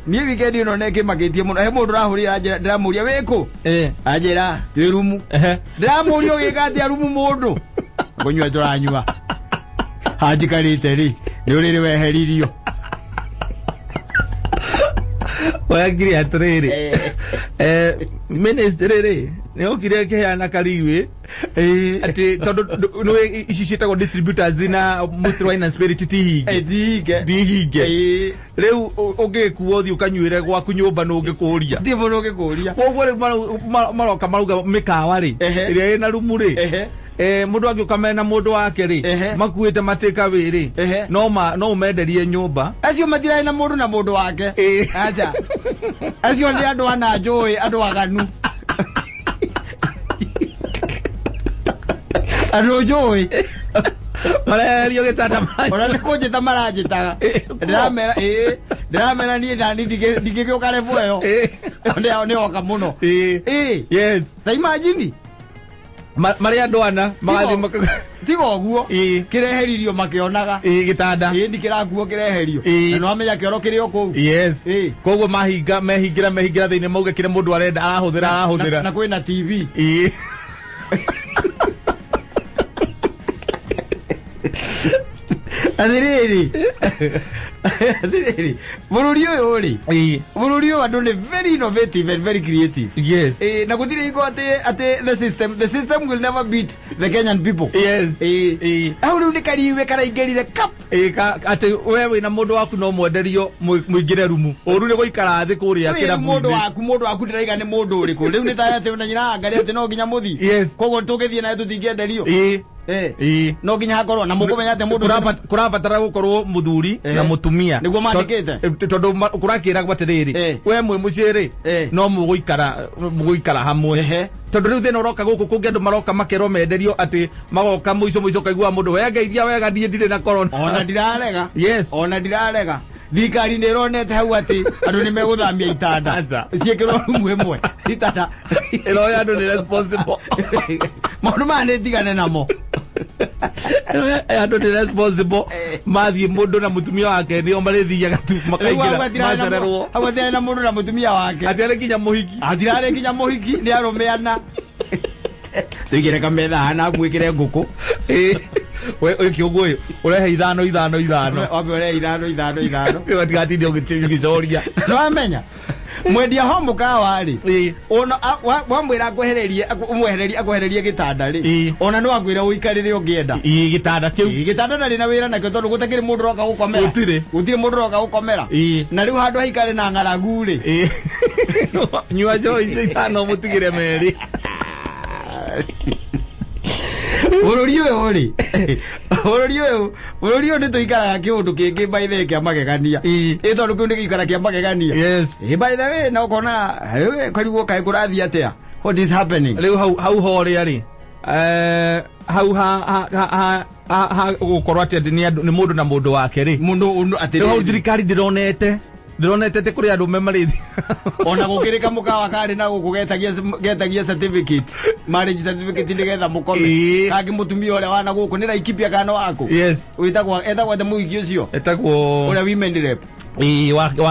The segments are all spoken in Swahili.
ni weekend ino neke magetie muno he mundu rahurira ajira ndamuria weko ajira twirumu ndamuria ugikati arumu mundu ngonywa turanywa hajikarite ri ni uriri weheririo wagiri atrere ministry ne okire ke yana kariwe ati todo no ishishita ko distributors zina most wine and spirit dihige leo ogekuothi ukanywire gwa kunyumba no ngikuria ndi muno ngikuria kogwo maroka maruga mikawa ri ire na rumuri mundu agioka mena mundu wake ri makuite mateka wiri no menderie nyumba acio matira na mundu wake acha acio ndi andu ana njoi andu aganu andu njoi Mario gitanda mai ora nikoje tamaraje taga ndamera ni ndani ndigigioka levo yo ne oka muno yes ta imagine Maria Doana magathi tigo guo kireheririo makionaga gitanda ndikiraguo kireherio no amenya kioro kirio ku yes kogwo mehingira thini mauge kire mundu arenda arahuthira na kwina TV Adiriri bururi uyu andu ni very innovative and very creative yes na gutire iko ate the system will never beat the Kenyan people yes au ni kariwe karaingerire kap ate wewe na mundu waku no mwenderio muingire rumu oru ni goikara thi kuria kira mundu waku ndiraiga ni mundu uriku riu ni ta ate na nyina ngari ate no nginya muthi yes kogo tugithie na tutingeenderio no nginya hakorwo na mukumenya ate mundu kurabatara gukorwo muthuri na mutumia niguo mandikite tondu kurakira gwatiriri we mwe muciiri no muguikara hamwe tondu riu thina uroka guku kungi andu maroka makero menderio ati magoka muico kaigua mundu wega ithia wega ndie ndire na corona ona ndirarega yes ona ndirarega thikari ni ronete hau ati andu ni meguthamia itanda ciekirwo rumu imwe itanda ero ya andu ni responsible maundu mane tigane namo andu ni responsible mathi mundu na mutumia wake nio marithiaga tu makaingira mazererwo hau na mundu na mutumia wake atire kinya muhiki ni arumeana tigire kametha na gwikire nguku we kiugo urehe ithano obe urehe ithano watigati ugicoria nwamenya mwendia homo kawa ri ona wamwira akwehererie gitanda ri ona no akwira uikarire ungienda gitanda ndari na wira nakyo tondu gutakiri mundu roka gukomera gutire mundu roka gukomera na riu handu haikare na ngaragu ri nyua joy ithano mutigire meri bururi uyu ni tuikaraga kiundu kingi by the way kia magegania tondu kiundu gikara kia magegania yes by the way na ukona kariguo kai kurathi atia what is happening riu hau horia ri hau ha gukorwo ati ni mundu na mundu wake ri mundu ati hau thirikari ndironete te kuri andu memarithi ona gukirika mukawa kari na guku getagia certificate marriage certificate ndigetha mukome kagi mutumia ule wana guku ni laikipia kana wako yes etagwa the muigi ucio etagwo ule women rep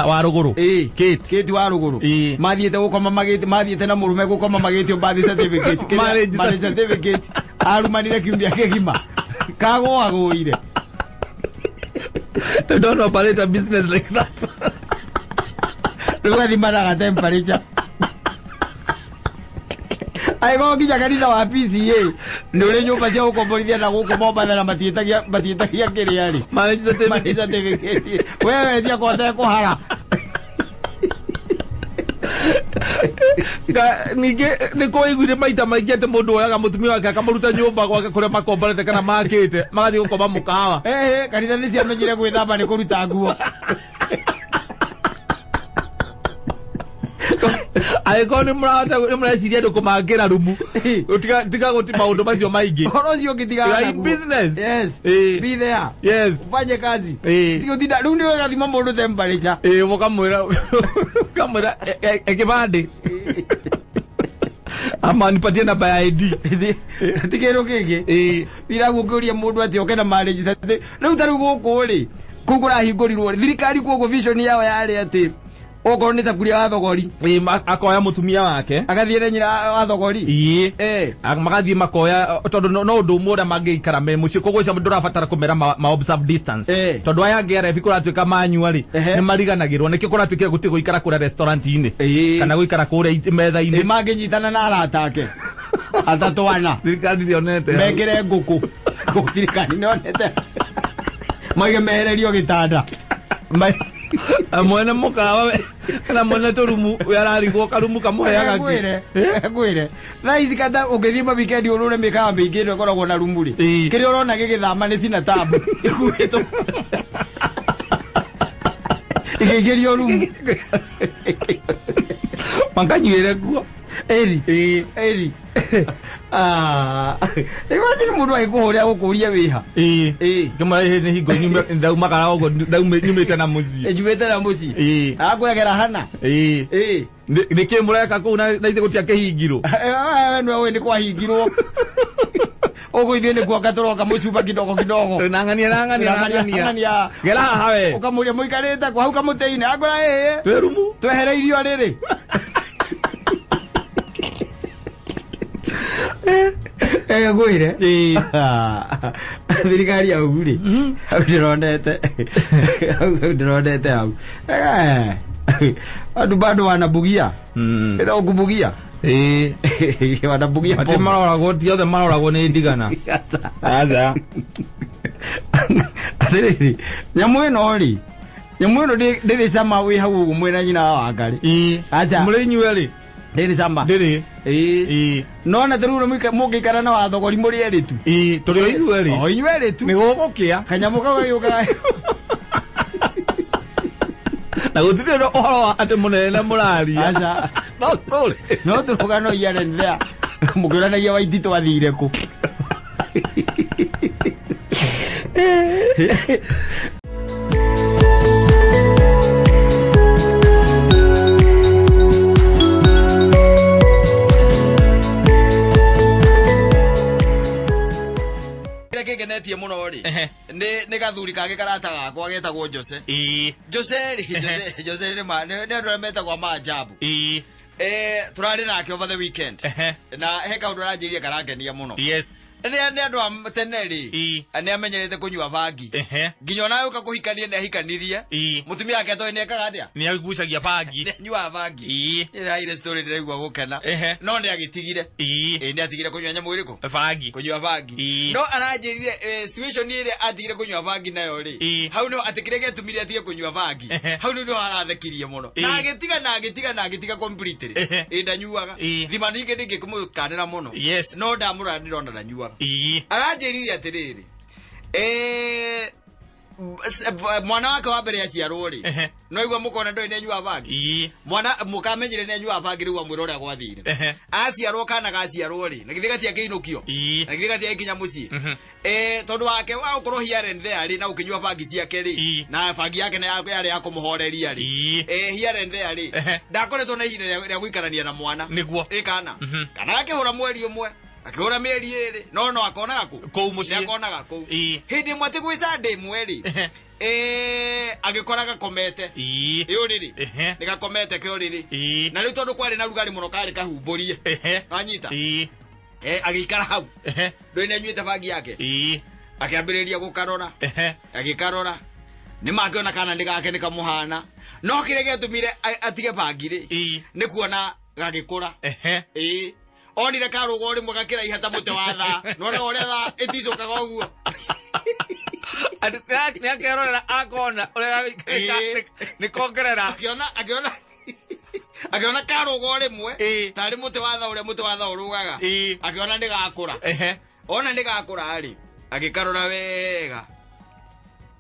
wa ruguru kate wa ruguru mathiete gukoma mathiete na murume gukoma magitio birth certificate marriage certificate arumanire kiumbia kegima kago aguire they don't operate a business like that Luga di maraga temperature. Ai go kija kanisa wa PCA. Ndore nyumba cia ukomborithia na guku momba na matietagia kiriari. Marriage certificate. Wewe tia kote kuhara. Nige niko igwire maita maingi ate mundu oyaga mutumia wake akamuruta nyumba gwake kuria makomborete kana makite magathi gukoma mukawa kanitha ni ciamenyire gwithamba ni kuruta nguo aiko ni mureciria ndu kumangira rumu tiga guti maundu macio maingi horo cio ngitiga like business yes be there yes ufanye kazi tigo tinda rumu ni gathima mundu temperature mukamwira ekibandi ama nipatie namba ya ID tikero kenge bira gukuria mundu ati okena marriage tate riu taru guku ri kugura hingurirwo thirikari kugo vision yao yari ati Oko nita kuria wa thogori. Akoya mutumia wake. Agathiire nyina wa thogori. Magathie makoya tondu no ndu mura mangiikara me mucio koguo mundu rabatara kumera ma observe distance. Tondu aya ngere fikura tuika manyua ri ni mariganagirwo nikio kuratwikira guti guikara kura restaurant ini kana guikara kura metha ini. Manginyitana na arata ake. Atatwana. Thirikari ndionete. Mekire nguku. Thirikari ndionete. Maige mehererio gitanda. Amwana mukawa na mwana torumu yararigwo karumu kamuheaga gwire na izi kada ugithima weekend urure mikawa mingi no koragwo na rumu ri kiri urona gigithama ni cina tabu ikuhito igegerio rumu makanyire guo eri imagine mundu agikuhuria gukuria wiha kama ni higo ndauma kana ogo nyumite na muzi nyumite na muzi akwegera hana niki mureka ku na ithe gutia kihingiro no we ni kwa hingirwo ogo ithie ni kwa katoroka mucuba kidogo nangania gera hawe ukamuria muikarite kwa hau kamuteine agora twerumu twehereirio riri gwire thirikari au ri au ndironete au andu bado wanabugia ndo kubugia wanabugia ati maroragwo ti othe maroragwo ni ndigana aja athiri nyamu ino ndiri cama wi hau mwena nyina wa ngari aja muri inyue ri ndiri cama ndiri nona turu mugikara na wa thogori muri eritu turi inyue ri inyue eritu ni gugukia kanyamu kagayuka na gutire no ohoro ati munene murari aja no turuga no yare ndea mugiranagia waitito wathire ku genetie muno ri ni gathuri kage karata gakwa getagwo Jose Jose ni ma ne ndo metagwa maajabu turari nake over the weekend na heka ndo rajiria karangenia muno ni andu ateneri ani amenyerete kunywa bangi nginyo nayo kakuhikania ni ahikanirie mutumia yake to ni ekaga atia ni agucagia bangi ni nywa bangi ira ile story ndiraigua gukena no ni agitigire ni atigire kunywa nyamu iriku bangi kunywa bangi no aranjirire situation ile atigire kunywa bangi nayo ri hau no atikirege tumire atige kunywa bangi hau no arathekirie muno na agitiga completely ndanyuaga thima ninge ndinge kumukanira muno no ndamura ndirona ndanyuaga aranjirire atiriri mwana wake wa mbere aciarwo ri no igwa mukona ndo ni nyua bangi mwana mukamenyire ni nyua bangi riwa mwirore agwathire aciarwo kana gaciarwo ri na githiga cia keinukio na githiga cia ikinya muci tondu wake wa ukorwo here and there ri na ukinyua bangi ciake ri na bangi yake na yari ya kumuhoreria ri here and there ri ndakoretwo na ihinda ria guikarania na mwana niguo kana akihura mweri umwe akihura mieri iri no akonaga ku muci akonaga ku hindi mwati gwisa ndi mweri agikoraga komete yuriri nigakomete kiuriri na riu tondu kwari na rugari muno kari kahumburie anyita agikara hau ndo ni nyuite bangi yake akiambiriria gukarora agikarora ni makiona kana ndigake nikamuhana no kirege tumire atige bangi ri ni kuona gagikura onire karugo ri mugakira ihata mute watha none ore tha iticokaga uguo ni akerorera akona ni kongerera akiona karugo rimwe tari mute watha urugaga akiona ndigakura ona ndigakura ri agikarora wega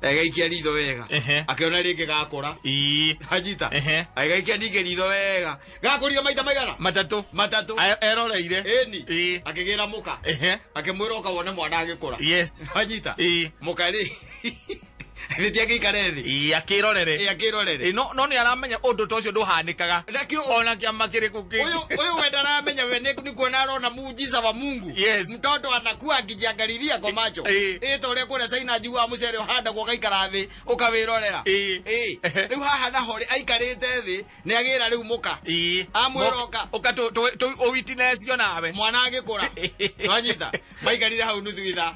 agaikia ritho wega akiona ringi gakura hajita agaikia ringi ritho wega gakurire maita maigana matatu eroreire eni akigira muka akimwira ukawone mwana agikura hajita muka ri Thitia gikarethi. Akirorere. Akirorere. No ni aramenya undu tocio nduhanikaga. Ona kiama kiriku ki. Huyu wenda aramenya we ni kuona arona muujiza wa Mungu. Yes. Mtoto anakuwa akijiangalilia kwa macho. To ule kule saina jua mucere handa kwa gaikara thi ukawirorera. Riu haha na hori aikarite thi ni agira riu muka. Amwiroka. Ukato witness yo nawe. Mwana agikura. Wanyita. Baikarire hau nuthu itha.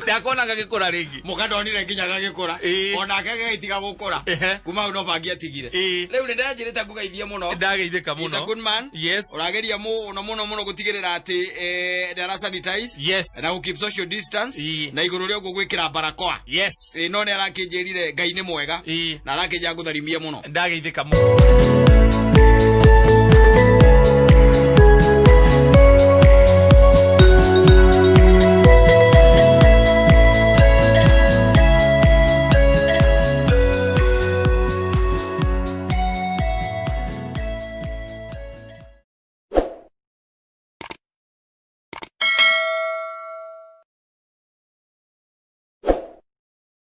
Ndakona gagikura ringi. Mukadonire nginya gagikura. Ona kagetiga gukura. Kuma no bangi atigire. Riu ni ndanjirite ngugeithie muno. Ndageithika muno. He's a good man. Yes. Urageria muno gutigirira ati ndara sanitize. Yes. Na keep social distance. Na iguru ria gwikira barakoa. Yes. No ni arakinjirire Ngai ni mwega. Na arakinja ngutharimie muno. Ndageithika muno.